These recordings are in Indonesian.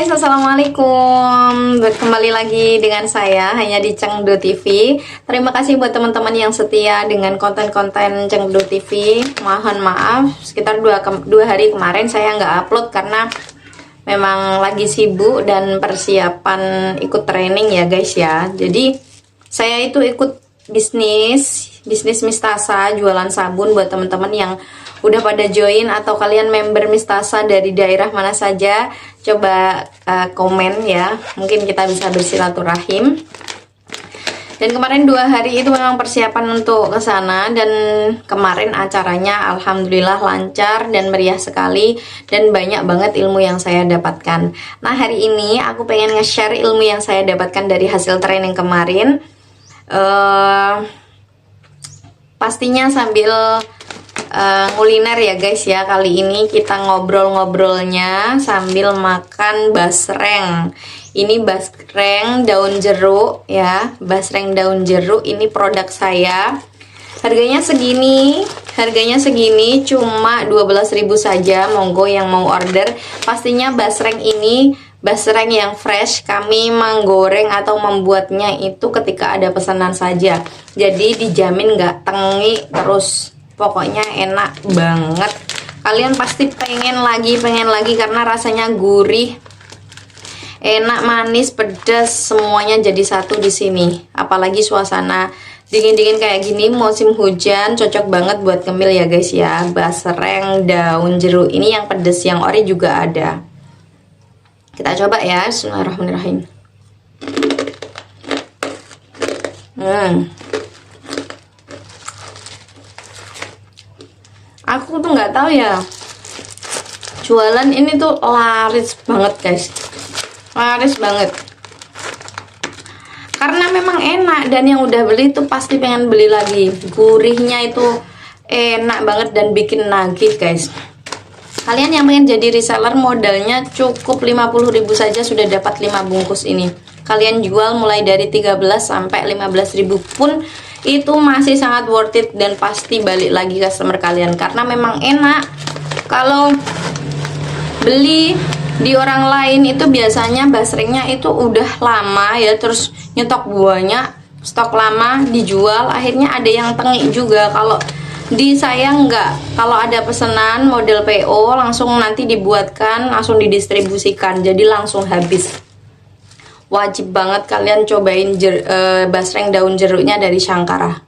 guys, assalamualaikum. Kembali lagi dengan saya hanya di Cengdo TV. Terima kasih buat teman-teman yang setia dengan konten-konten Cengdo TV. Mohon maaf, sekitar dua hari kemarin saya nggak upload karena memang lagi sibuk dan persiapan ikut training ya guys ya. Jadi saya itu ikut bisnis Mistasa, jualan sabun buat teman-teman yang udah pada join atau kalian member Mistasa dari daerah mana saja, coba komen ya, mungkin kita bisa bersilaturahim. Dan kemarin 2 hari itu memang persiapan untuk ke sana, dan kemarin acaranya alhamdulillah lancar dan meriah sekali dan banyak banget ilmu yang saya dapatkan. Nah, hari ini aku pengen nge-share ilmu yang saya dapatkan dari hasil training kemarin. Pastinya sambil kuliner ya guys ya. Kali ini kita ngobrol-ngobrolnya sambil makan basreng. Ini basreng daun jeruk ya, basreng daun jeruk. Ini produk saya. Harganya segini cuma 12.000 saja. Monggo yang mau order. Pastinya basreng ini basreng yang fresh, kami menggoreng atau membuatnya itu ketika ada pesanan saja. Jadi dijamin nggak tengi terus. Pokoknya enak banget. Kalian pasti pengen lagi karena rasanya gurih, enak, manis, pedas, semuanya jadi satu di sini. Apalagi suasana dingin-dingin kayak gini, musim hujan, cocok banget buat ngemil ya guys ya. Basreng daun jeruk ini yang pedas, yang ori juga ada. Kita coba ya. Bismillahirrahmanirrahim. Aku tuh nggak tahu ya, jualan ini tuh laris banget guys, laris banget karena memang enak, dan yang udah beli tuh pasti pengen beli lagi. Gurihnya itu enak banget dan bikin nagih guys. Kalian yang pengen jadi reseller, modalnya cukup 50.000 saja sudah dapat 5 bungkus ini. Kalian jual mulai dari 13 sampai 15.000 pun itu masih sangat worth it, dan pasti balik lagi customer kalian karena memang enak. Kalau beli di orang lain itu biasanya basrengnya itu udah lama ya, terus nyetok buahnya, stok lama dijual, akhirnya ada yang tengik juga. Kalau di saya enggak, kalau ada pesanan model PO langsung nanti dibuatkan, langsung didistribusikan, jadi langsung habis. Wajib banget kalian cobain basreng daun jeruknya dari Shangkara.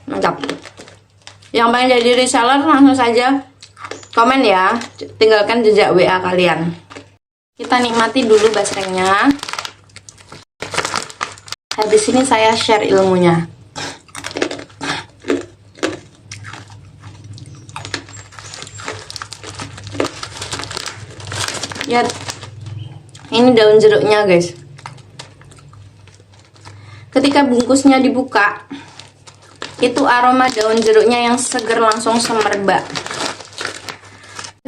Mantap. Yang pengen jadi reseller langsung saja komen ya, tinggalkan jejak WA kalian. Kita nikmati dulu basrengnya. Habis ini saya share ilmunya. Ya, ini daun jeruknya guys. Ketika bungkusnya dibuka, itu aroma daun jeruknya yang seger langsung semerbak.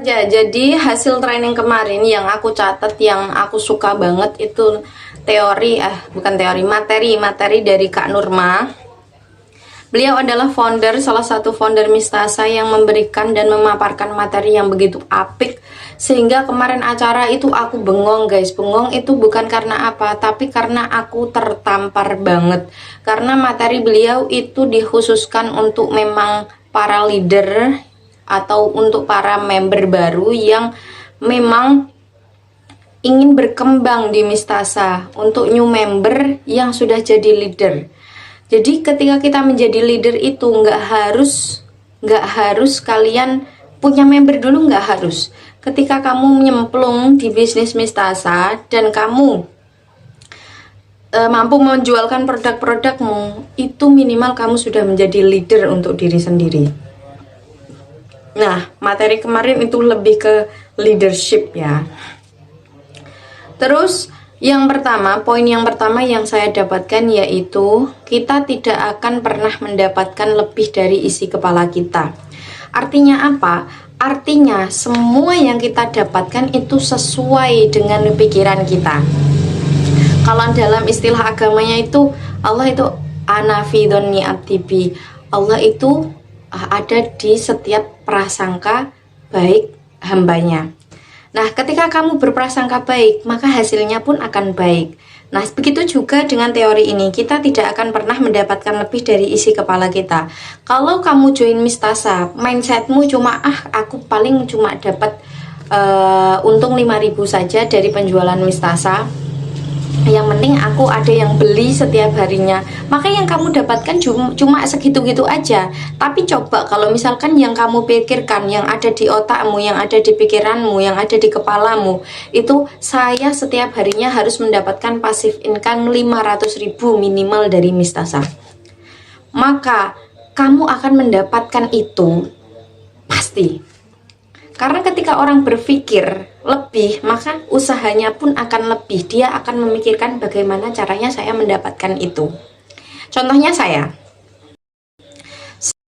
Jadi hasil training kemarin yang aku catat, yang aku suka banget itu materi dari Kak Nurma. Beliau adalah salah satu founder Mistasa yang memberikan dan memaparkan materi yang begitu apik, sehingga kemarin acara itu aku bengong guys. Bengong itu bukan karena apa, tapi karena aku tertampar banget. Karena materi beliau itu dikhususkan untuk memang para leader atau untuk para member baru yang memang ingin berkembang di Mistasa, untuk new member yang sudah jadi leader. Jadi ketika kita menjadi leader itu nggak harus kalian punya member dulu, nggak harus. Ketika kamu nyemplung di bisnis Mistasa dan kamu mampu menjualkan produk-produkmu, itu minimal kamu sudah menjadi leader untuk diri sendiri. Nah, materi kemarin itu lebih ke leadership ya. Terus poin yang pertama yang saya dapatkan yaitu kita tidak akan pernah mendapatkan lebih dari isi kepala kita. Artinya apa? Artinya semua yang kita dapatkan itu sesuai dengan pikiran kita. Kalau dalam istilah agamanya itu, Allah itu ana fi dzanni abdi bi. Allah itu ada di setiap prasangka baik hambanya. Nah, ketika kamu berprasangka baik, maka hasilnya pun akan baik. Nah, begitu juga dengan teori ini, kita tidak akan pernah mendapatkan lebih dari isi kepala kita. Kalau kamu join Mistasa, mindsetmu cuma, aku paling cuma dapat untung 5.000 saja dari penjualan Mistasa. Yang penting aku ada yang beli setiap harinya, maka yang kamu dapatkan cuma segitu-gitu aja. Tapi coba kalau misalkan yang kamu pikirkan, yang ada di otakmu, yang ada di pikiranmu, yang ada di kepalamu, itu saya setiap harinya harus mendapatkan passive income 500.000 minimal dari Mistasa. Maka kamu akan mendapatkan itu pasti. Karena ketika orang berpikir lebih, maka usahanya pun akan lebih. Dia akan memikirkan bagaimana caranya saya mendapatkan itu. Contohnya saya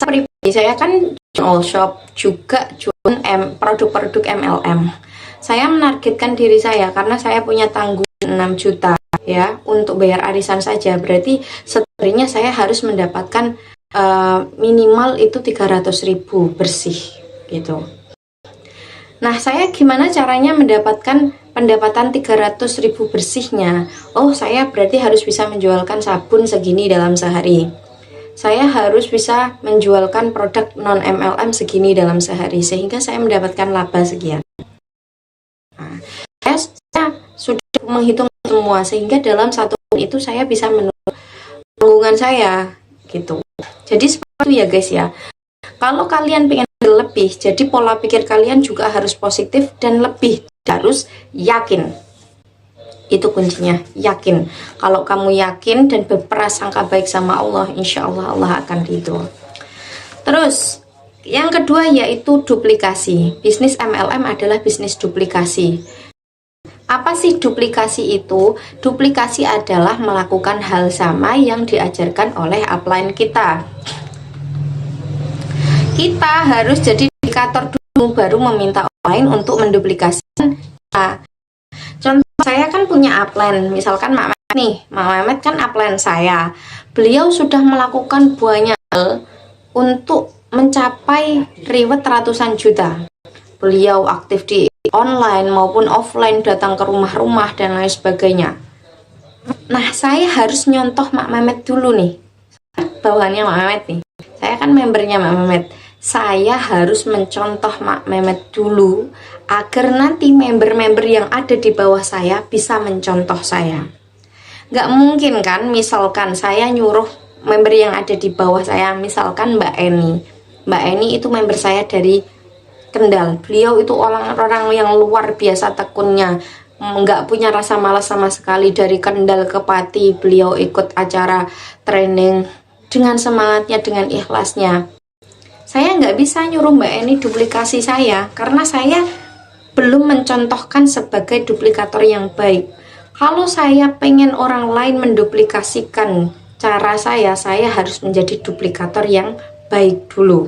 pribadi, saya kan all shop, juga jual produk-produk MLM. Saya menargetkan diri saya karena saya punya tanggungan 6 juta ya untuk bayar arisan saja. Berarti sebenarnya saya harus mendapatkan minimal itu 300.000 bersih gitu. Nah, saya gimana caranya mendapatkan pendapatan 300.000 bersihnya? Oh, saya berarti harus bisa menjualkan sabun segini dalam sehari. Saya harus bisa menjualkan produk non-MLM segini dalam sehari, sehingga saya mendapatkan laba sekian. Nah, saya sudah menghitung semua, sehingga dalam satu bulan itu saya bisa menurunkan tanggungan saya, gitu. Jadi seperti itu ya guys ya. Kalau kalian pengen lebih, jadi pola pikir kalian juga harus positif dan lebih harus yakin. Itu kuncinya, yakin. Kalau kamu yakin dan berprasangka baik sama Allah, insya Allah Allah akan ridho. Terus yang kedua yaitu duplikasi. Bisnis MLM adalah bisnis duplikasi. Apa sih duplikasi itu? Duplikasi adalah melakukan hal sama yang diajarkan oleh upline kita. Kita harus jadi duplikator dulu, baru meminta orang lain untuk menduplikasikan. Contoh, saya kan punya upline, misalkan Mak Mehmet nih, Mak Mehmet kan upline saya. Beliau sudah melakukan banyak hal untuk mencapai reward ratusan juta. Beliau aktif di online maupun offline, datang ke rumah-rumah dan lain sebagainya. Nah, saya harus nyontoh Mak Mehmet dulu nih. Bawahannya Mak Mehmet nih. Saya kan membernya Mak Mehmet. Saya harus mencontoh Mak Mehmet dulu agar nanti member-member yang ada di bawah saya bisa mencontoh saya. Nggak mungkin kan misalkan saya nyuruh member yang ada di bawah saya, misalkan Mbak Eni. Mbak Eni itu member saya dari Kendal. Beliau itu orang-orang yang luar biasa tekunnya, nggak punya rasa malas sama sekali. Dari Kendal ke Pati beliau ikut acara training dengan semangatnya, dengan ikhlasnya. Saya nggak bisa nyuruh Mbak Eni duplikasi saya karena saya belum mencontohkan sebagai duplikator yang baik. Kalau saya pengen orang lain menduplikasikan cara saya harus menjadi duplikator yang baik dulu.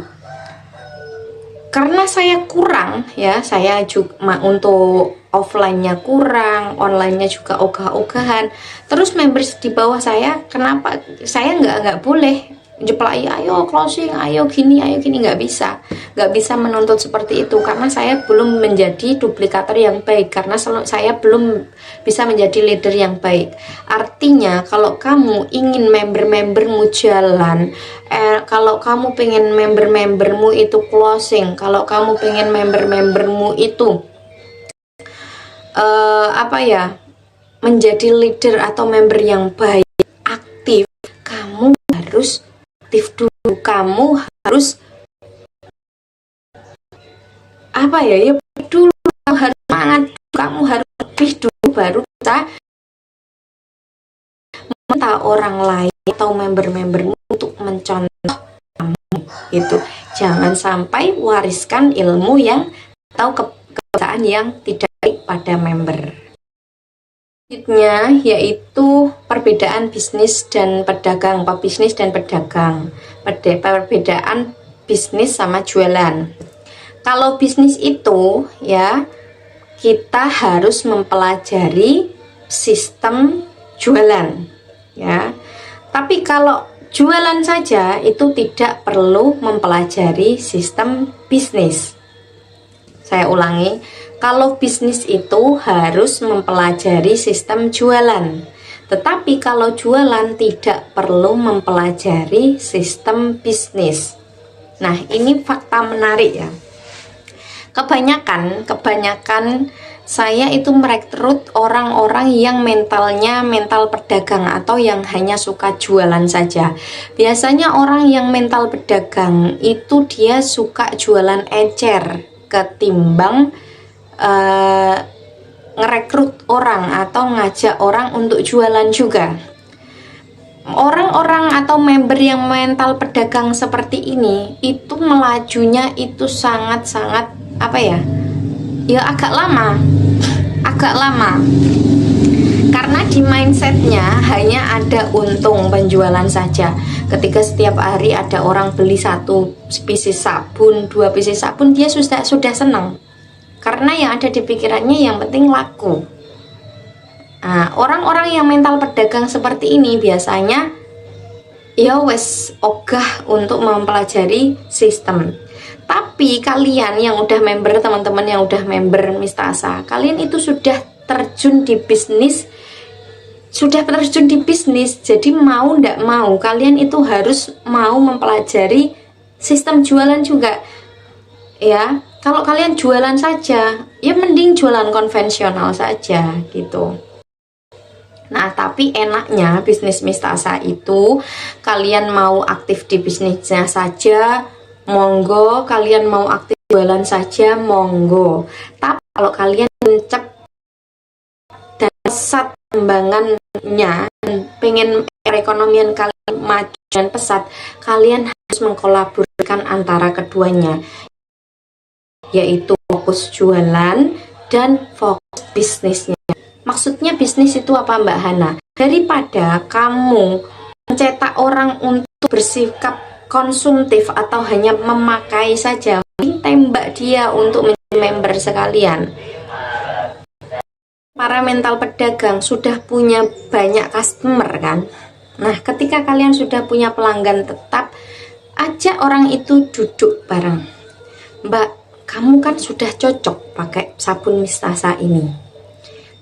Karena saya kurang ya, saya juga untuk offline-nya kurang, online-nya juga ogah-ogahan. Terus members di bawah saya, kenapa saya nggak boleh jeplak, ayo closing, ayo gini, nggak bisa menuntut seperti itu karena saya belum menjadi duplikator yang baik, karena saya belum bisa menjadi leader yang baik. Artinya kalau kamu ingin member-membermu jalan, kalau kamu pengen member-membermu itu closing, kalau kamu pengen member-membermu itu menjadi leader atau member yang baik, aktif, kamu harus aktif dulu, kamu harus dulu, kamu harus semangat, kamu harus lebih dulu, baru bisa meminta orang lain atau member-membermu untuk mencontoh kamu gitu. Jangan sampai wariskan ilmu yang atau kebiasaan yang tidak baik pada member. Selanjutnya yaitu perbedaan bisnis dan pedagang, pebisnis dan pedagang. Perbedaan bisnis sama jualan. Kalau bisnis itu ya kita harus mempelajari sistem jualan ya. Tapi kalau jualan saja itu tidak perlu mempelajari sistem bisnis. Saya ulangi, kalau bisnis itu harus mempelajari sistem jualan. Tetapi kalau jualan tidak perlu mempelajari sistem bisnis. Nah, ini fakta menarik ya. Kebanyakan saya itu merekrut orang-orang yang mentalnya mental pedagang atau yang hanya suka jualan saja. Biasanya orang yang mental pedagang itu dia suka jualan ecer ketimbang ngerekrut orang atau ngajak orang untuk jualan juga. Orang-orang atau member yang mental pedagang seperti ini itu melajunya itu sangat-sangat apa ya? Ya agak lama karena di mindsetnya hanya ada untung penjualan saja. Ketika setiap hari ada orang beli 1 pieces sabun, 2 pieces sabun, dia sudah senang karena yang ada di pikirannya yang penting laku. Nah, orang-orang yang mental pedagang seperti ini biasanya ya wes ogah untuk mempelajari sistem. Tapi kalian yang udah member, teman-teman yang udah member Mistasa, kalian itu sudah terjun di bisnis, jadi mau ndak mau kalian itu harus mau mempelajari sistem jualan juga. Ya, kalau kalian jualan saja, ya mending jualan konvensional saja gitu. Nah, tapi enaknya bisnis Mistasa itu kalian mau aktif di bisnisnya saja, monggo. Kalian mau aktif jualan saja, monggo. Tapi kalau kalian mencep dan pesat pengembangannya, pengen perekonomian kalian maju dan pesat, kalian harus mengkolaborasikan antara keduanya, yaitu fokus jualan dan fokus bisnisnya. Maksudnya bisnis itu apa Mbak Hana? Daripada kamu mencetak orang untuk bersikap konsumtif atau hanya memakai saja, tembak dia untuk menjadi member sekalian. Para mental pedagang sudah punya banyak customer kan. Nah, ketika kalian sudah punya pelanggan tetap, ajak orang itu duduk bareng. Mbak, kamu kan sudah cocok pakai sabun Mistasa ini.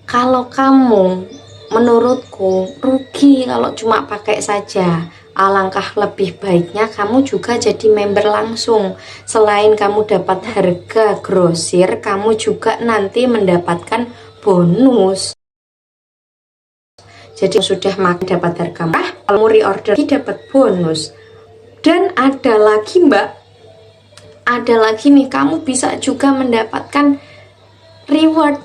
Kalau kamu, menurutku rugi kalau cuma pakai saja. Alangkah lebih baiknya kamu juga jadi member langsung. Selain kamu dapat harga grosir, kamu juga nanti mendapatkan bonus. Jadi sudah makin dapat harga murah, kalau reorder dapat bonus. Dan ada lagi Mbak, ada lagi nih, kamu bisa juga mendapatkan reward.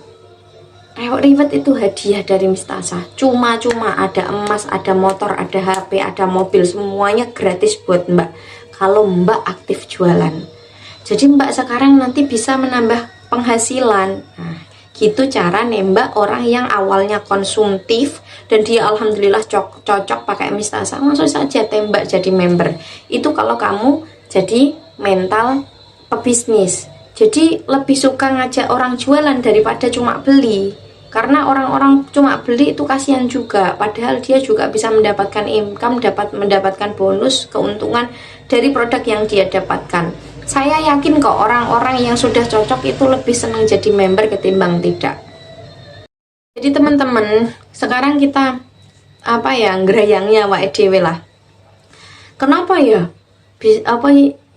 Reward itu hadiah dari Mistasa. Cuma-cuma ada emas, ada motor, ada HP, ada mobil, semuanya gratis buat Mbak kalau Mbak aktif jualan. Jadi Mbak sekarang nanti bisa menambah penghasilan. Nah, gitu cara nembak orang yang awalnya konsumtif dan dia alhamdulillah cocok pakai Mistasa, langsung saja tembak jadi member. Itu kalau kamu jadi mental pebisnis. Jadi lebih suka ngajak orang jualan daripada cuma beli. Karena orang-orang cuma beli itu kasihan juga, padahal dia juga bisa mendapatkan income, mendapatkan bonus, keuntungan dari produk yang dia dapatkan. Saya yakin kok orang-orang yang sudah cocok itu lebih senang jadi member ketimbang tidak. Jadi teman-teman, sekarang kita apa ya, ngerayangnya awake dhewe lah. Kenapa ya?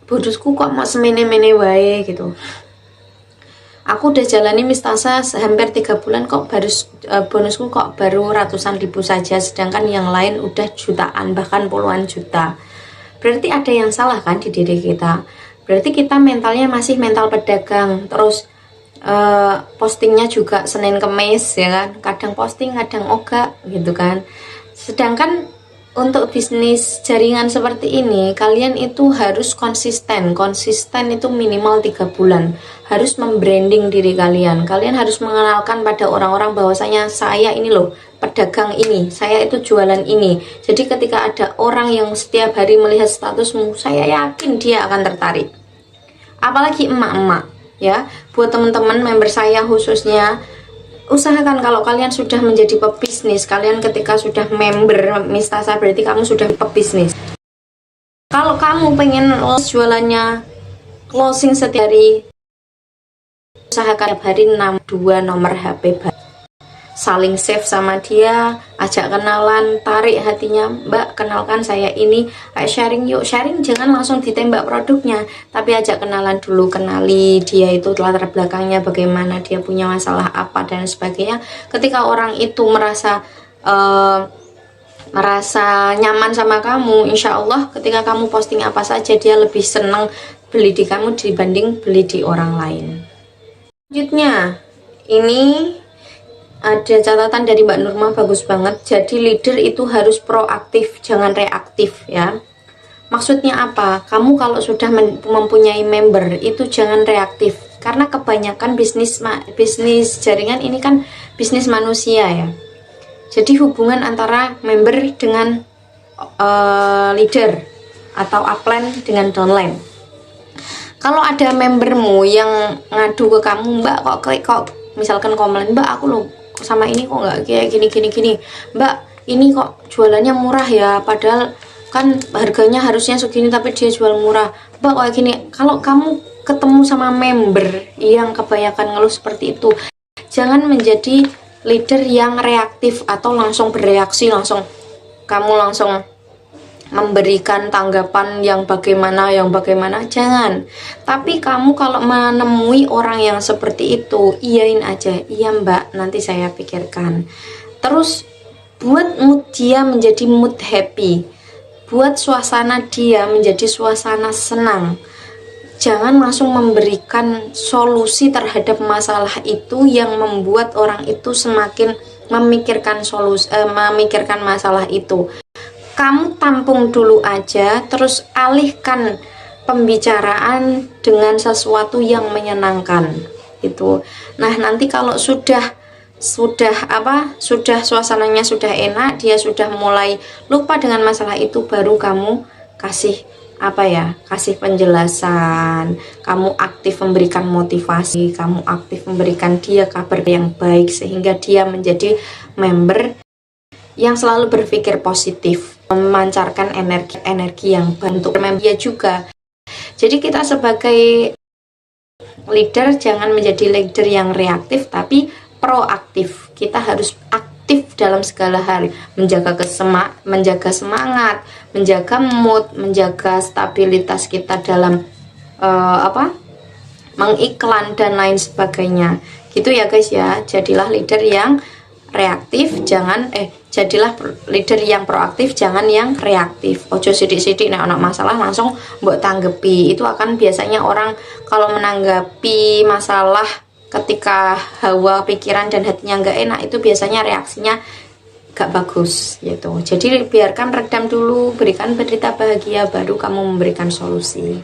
Bonusku kok mau semene-mene wae gitu. Aku udah jalani Mistasa hampir 3 bulan kok baru bonusku kok baru ratusan ribu saja, sedangkan yang lain udah jutaan bahkan puluhan juta. Berarti ada yang salah kan di diri kita. Berarti kita mentalnya masih mental pedagang. Terus postingnya juga Senin Kemis ya kan. Kadang posting, kadang ogah gitu kan. Sedangkan untuk bisnis jaringan seperti ini, kalian itu harus konsisten. Konsisten itu minimal 3 bulan. Harus membranding diri kalian. Kalian harus mengenalkan pada orang-orang bahwasanya saya ini loh, pedagang ini, saya itu jualan ini. Jadi ketika ada orang yang setiap hari melihat statusmu, saya yakin dia akan tertarik. Apalagi emak-emak ya. Buat teman-teman member saya khususnya, usahakan kalau kalian sudah menjadi pebisnis, kalian ketika sudah member Mistasa berarti kamu sudah pebisnis. Kalau kamu pengen jualannya closing setiap hari usahakan tiap hari 2 nomor HP baru. Saling save sama dia, ajak kenalan, tarik hatinya, Mbak kenalkan saya ini, ayo sharing yuk. Sharing jangan langsung ditembak produknya, tapi ajak kenalan dulu, kenali dia itu latar belakangnya bagaimana, dia punya masalah apa dan sebagainya. Ketika orang itu merasa nyaman sama kamu, insya Allah ketika kamu posting apa saja dia lebih senang beli di kamu dibanding beli di orang lain. Selanjutnya ini ada catatan dari Mbak Nurma, bagus banget. Jadi leader itu harus proaktif, jangan reaktif ya. Maksudnya apa? Kamu kalau sudah mempunyai member itu jangan reaktif, karena kebanyakan bisnis jaringan ini kan bisnis manusia ya. Jadi hubungan antara member dengan leader atau upline dengan downline. Kalau ada membermu yang ngadu ke kamu, Mbak kok misalkan komen, Mbak aku loh sama ini kok nggak kayak gini, Mbak ini kok jualannya murah ya, padahal kan harganya harusnya segini tapi dia jual murah, Mbak kayak gini. Kalau kamu ketemu sama member yang kebanyakan ngeluh seperti itu, jangan menjadi leader yang reaktif atau langsung bereaksi, kamu langsung memberikan tanggapan yang bagaimana, jangan. Tapi kamu kalau menemui orang yang seperti itu, iyain aja, iya Mbak, nanti saya pikirkan. Terus buat mood dia menjadi mood happy, buat suasana dia menjadi suasana senang. Jangan langsung memberikan solusi terhadap masalah itu yang membuat orang itu semakin memikirkan memikirkan masalah itu. Kamu tampung dulu aja, terus alihkan pembicaraan dengan sesuatu yang menyenangkan gitu. Nah, nanti kalau sudah suasananya sudah enak, dia sudah mulai lupa dengan masalah itu, baru kamu kasih kasih penjelasan, kamu aktif memberikan motivasi, kamu aktif memberikan dia kabar yang baik sehingga dia menjadi member yang selalu berpikir positif, memancarkan energi yang bentuk dia juga. Jadi kita sebagai leader jangan menjadi leader yang reaktif tapi proaktif. Kita harus aktif dalam segala hal, menjaga semangat, menjaga mood, menjaga stabilitas kita dalam mengiklan dan lain sebagainya. Gitu ya guys ya. Jadilah leader yang reaktif, jadilah leader yang proaktif, jangan yang reaktif. Ojo sidik-sidik nek ana masalah langsung mbok tanggepi. Itu akan biasanya orang kalau menanggapi masalah ketika hawa pikiran dan hatinya nggak enak, itu biasanya reaksinya gak bagus gitu. Jadi biarkan redam dulu, berikan berita bahagia, baru kamu memberikan solusi.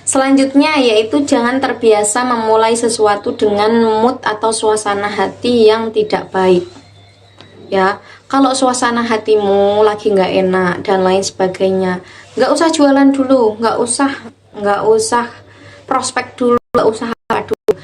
Selanjutnya yaitu jangan terbiasa memulai sesuatu dengan mood atau suasana hati yang tidak baik. Ya, kalau suasana hatimu lagi nggak enak dan lain sebagainya, nggak usah jualan dulu, nggak usah prospek dulu, nggak usah apa dulu.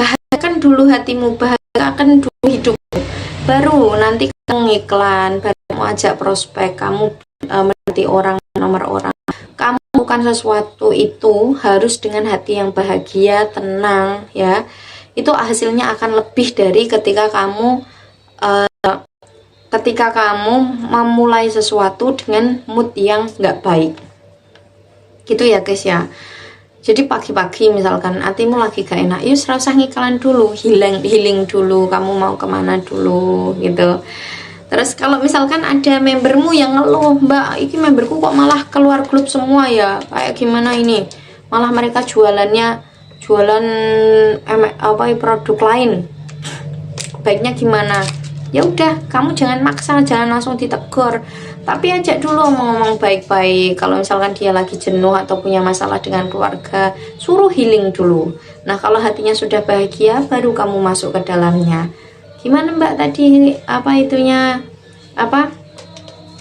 Bahagiakan dulu hatimu, bahagiakan dulu hidupmu. Baru nanti kamu ngiklan, baru kamu ajak prospek, kamu menanti orang, nomor orang. Kamu melakukan sesuatu itu harus dengan hati yang bahagia, tenang ya. Itu hasilnya akan lebih dari ketika kamu memulai sesuatu dengan mood yang nggak baik. Gitu ya guys ya. Jadi pagi-pagi misalkan hatimu lagi gak enak, yuk serasa ngiklan dulu, healing dulu, kamu mau kemana dulu gitu. Terus kalau misalkan ada membermu yang ngeluh, Mbak, ini memberku kok malah keluar grup semua ya, kayak gimana ini? Malah mereka jualan produk lain. Baiknya gimana? Ya udah, kamu jangan maksa, jangan langsung ditegur. Tapi ajak dulu ngomong baik-baik. Kalau misalkan dia lagi jenuh atau punya masalah dengan keluarga, suruh healing dulu. Nah, kalau hatinya sudah bahagia, baru kamu masuk ke dalamnya. Gimana Mbak tadi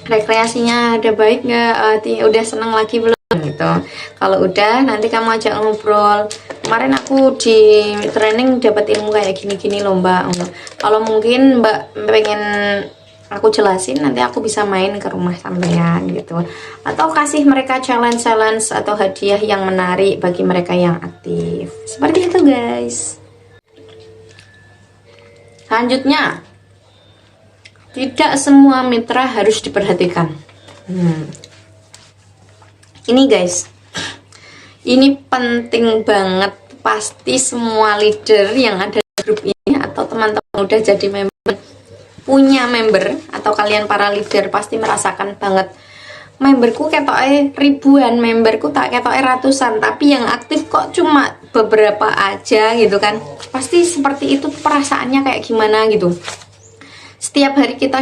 rekreasinya ada baik nggak, udah senang lagi belum gitu. Kalau udah, nanti kamu ajak ngobrol, kemarin aku di training dapat ilmu kayak gini-gini loh Mbak. Kalau mungkin Mbak pengen aku jelasin, nanti aku bisa main ke rumah sampean gitu, atau kasih mereka challenge atau hadiah yang menarik bagi mereka yang aktif, seperti itu guys. Selanjutnya, tidak semua mitra harus diperhatikan. Ini guys, ini penting banget. Pasti semua leader yang ada di grup ini atau teman-teman udah jadi member, punya member, atau kalian para leader pasti merasakan banget, memberku ketoknya ribuan, memberku tak ketoknya ratusan, tapi yang aktif kok cuma beberapa aja gitu kan. Pasti seperti itu perasaannya, kayak gimana gitu. Setiap hari kita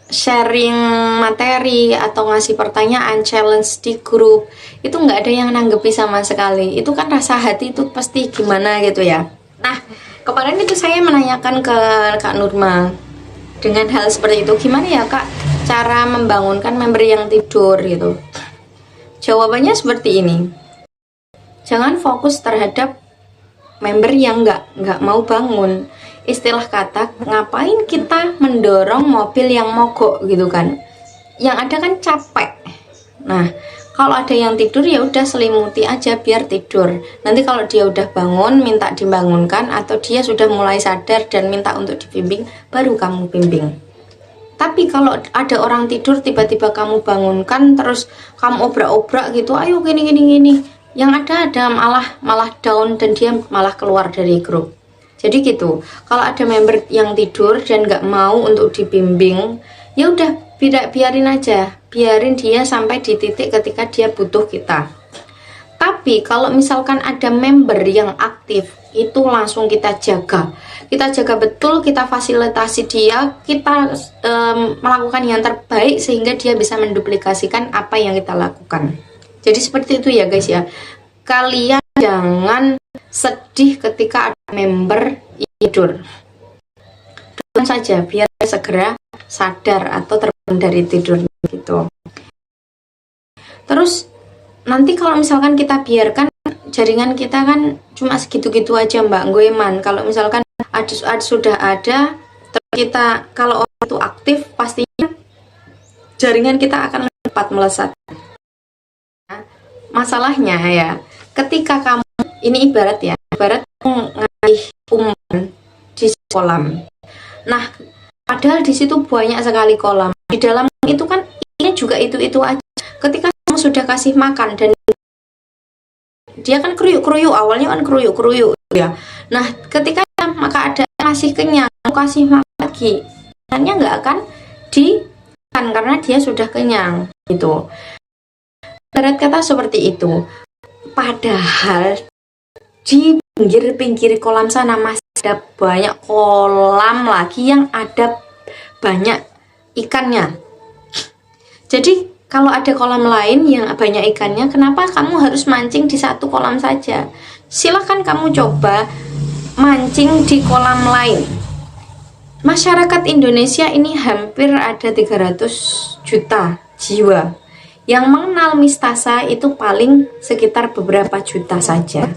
sharing materi atau ngasih pertanyaan, challenge di grup, itu nggak ada yang nanggepi sama sekali. Itu kan rasa hati itu pasti gimana gitu ya. Nah, kemarin itu saya menanyakan ke Kak Nurma dengan hal seperti itu, gimana ya Kak cara membangunkan member yang tidur gitu. Jawabannya seperti ini, jangan fokus terhadap member yang nggak mau bangun. Istilah kata, ngapain kita mendorong mobil yang mogok gitu kan, yang ada kan capek. Nah, kalau ada yang tidur ya udah selimuti aja biar tidur. Nanti kalau dia udah bangun minta dibangunkan, atau dia sudah mulai sadar dan minta untuk dibimbing, baru kamu bimbing. Tapi kalau ada orang tidur tiba-tiba kamu bangunkan, terus kamu obrak-obrak gitu, ayo gini, yang ada malah down dan dia malah keluar dari grup. Jadi gitu, kalau ada member yang tidur dan nggak mau untuk dibimbing, ya udah biarin aja, biarin dia sampai di titik ketika dia butuh kita. Tapi kalau misalkan ada member yang aktif, itu langsung kita jaga betul, kita fasilitasi dia, kita melakukan yang terbaik sehingga dia bisa menduplikasikan apa yang kita lakukan. Jadi seperti itu ya guys ya. Kalian jangan sedih ketika ada member tidur. Doakan saja biar segera sadar atau terbangun dari tidurnya gitu. Terus nanti kalau misalkan kita biarkan jaringan kita kan cuma segitu-gitu aja Mbak Goeman. Kalau misalkan sudah ada, terus kita kalau orang itu aktif, pastinya jaringan kita akan cepat melesat. Masalahnya ya, ketika kamu ini ibarat ngasih umpan di kolam. Nah, padahal di situ banyak sekali kolam. Di dalam itu kan ini juga itu aja. Ketika kamu sudah kasih makan dan dia kan keruyuk, awalnya kan keruyuk ya. Nah, ketika maka ada masih kenyang, kasih makan lagi, makannya nggak akan dimakan karena dia sudah kenyang gitu. Ibarat kata seperti itu. Padahal di pinggir kolam sana masih ada banyak kolam lagi yang ada banyak ikannya. Jadi kalau ada kolam lain yang banyak ikannya, kenapa kamu harus mancing di satu kolam saja? Silahkan kamu coba mancing di kolam lain. Masyarakat Indonesia ini hampir ada 300 juta jiwa. Yang mengenal Mistasa itu paling sekitar beberapa juta saja.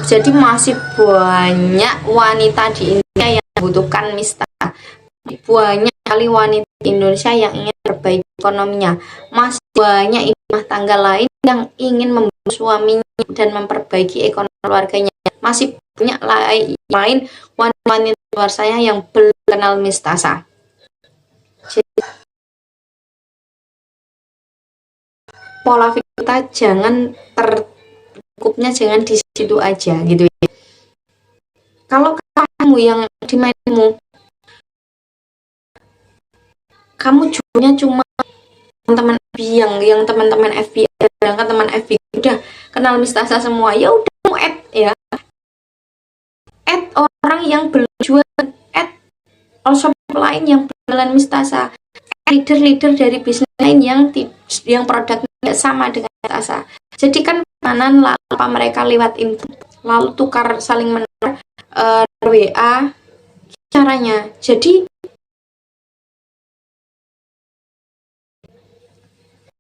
Jadi masih banyak wanita di Indonesia yang membutuhkan Mistasa. Banyak sekali wanita di Indonesia yang ingin perbaiki ekonominya. Masih banyak ibu rumah tangga lain yang ingin membantu suaminya dan memperbaiki ekonomi keluarganya. Masih banyak lain wanita luar saya yang belum kenal Mistasa. Jadi, pola pikir kita jangan tercukupnya jangan di situ aja gitu ya. Kalau kamu yang di mainmu, kamu cuma teman-teman FB yang teman-teman FB, sedangkan teman FB udah kenal Mistasa semua, ya udah kamu add ya, add orang yang belum jual, add shop lain yang berjualan Mistasa, leader dari bisnis lain yang produknya tidak sama dengan Mistasa. Jadi kan kanan lalu apa mereka lewat input lalu tukar saling menukar WA caranya. Jadi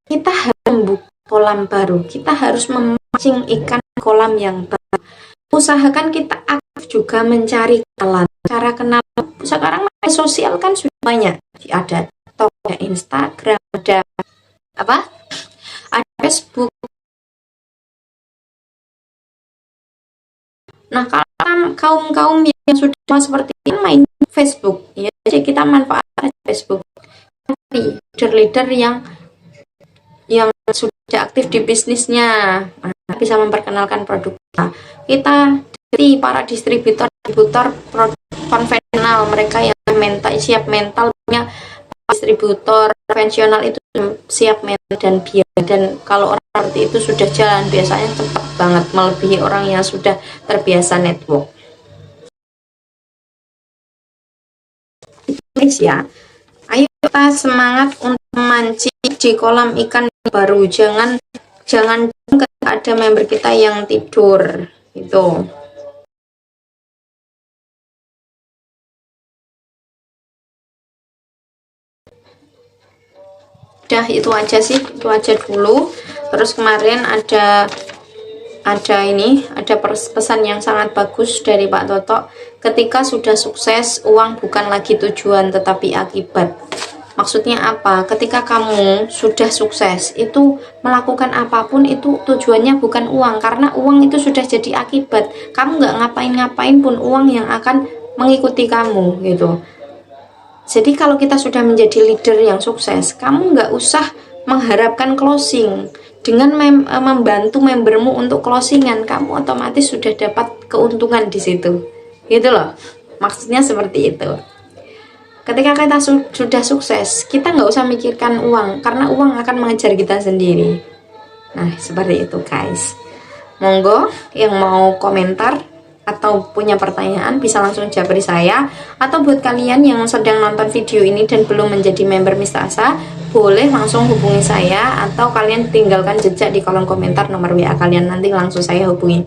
kita harus membuka kolam baru, kita harus memancing ikan kolam yang baru. Usahakan kita aktif juga mencari kenalan. Cara kenal sekarang sosial kan sudah banyak, ada TikTok, ada Instagram, ada apa, ada Facebook. Nah, kalau kaum yang sudah seperti ini main Facebook, ya jadi kita manfaatkan Facebook. Tapi leader-leader yang sudah aktif di bisnisnya, bisa memperkenalkan produk kita. Jadi para distributor produk konvensional, mereka yang siap mental punya distributor konvensional itu siap mental dan biaya, dan kalau orang seperti itu sudah jalan biasanya cepat banget melebihi orang yang sudah terbiasa network. Guys ya, ayo kita semangat untuk memancing di kolam ikan baru. Jangan ketika ada member kita yang tidur itu. Udah, itu aja sih, itu aja dulu. Terus kemarin ada pesan yang sangat bagus dari Pak Toto. Ketika sudah sukses, uang bukan lagi tujuan tetapi akibat. Maksudnya apa? Ketika kamu sudah sukses, itu melakukan apapun itu tujuannya bukan uang, karena uang itu sudah jadi akibat. Kamu nggak ngapain-ngapain pun uang yang akan mengikuti kamu gitu. Jadi kalau kita sudah menjadi leader yang sukses, kamu nggak usah mengharapkan closing. Dengan membantu membermu untuk closingan, kamu otomatis sudah dapat keuntungan di situ. Gitu loh. Maksudnya seperti itu. Ketika kita sudah sukses, kita nggak usah mikirkan uang, karena uang akan mengejar kita sendiri. Nah, seperti itu guys. Monggo yang mau komentar atau punya pertanyaan bisa langsung japri saya, atau buat kalian yang sedang nonton video ini dan belum menjadi member Miss Asa, boleh langsung hubungi saya, atau kalian tinggalkan jejak di kolom komentar nomor WA kalian, nanti langsung saya hubungi.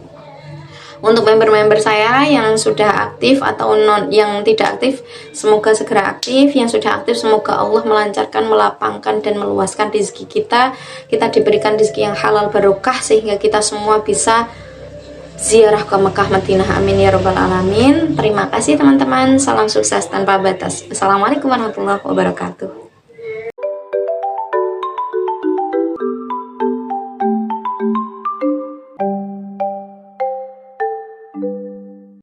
Untuk member-member saya yang sudah aktif atau yang tidak aktif, semoga segera aktif. Yang sudah aktif, semoga Allah melancarkan, melapangkan dan meluaskan rezeki kita diberikan rezeki yang halal barokah, sehingga kita semua bisa ziarah ke Mekah Madinah, amin ya robbal alamin. Terima kasih teman-teman, salam sukses tanpa batas. Assalamualaikum warahmatullahi wabarakatuh.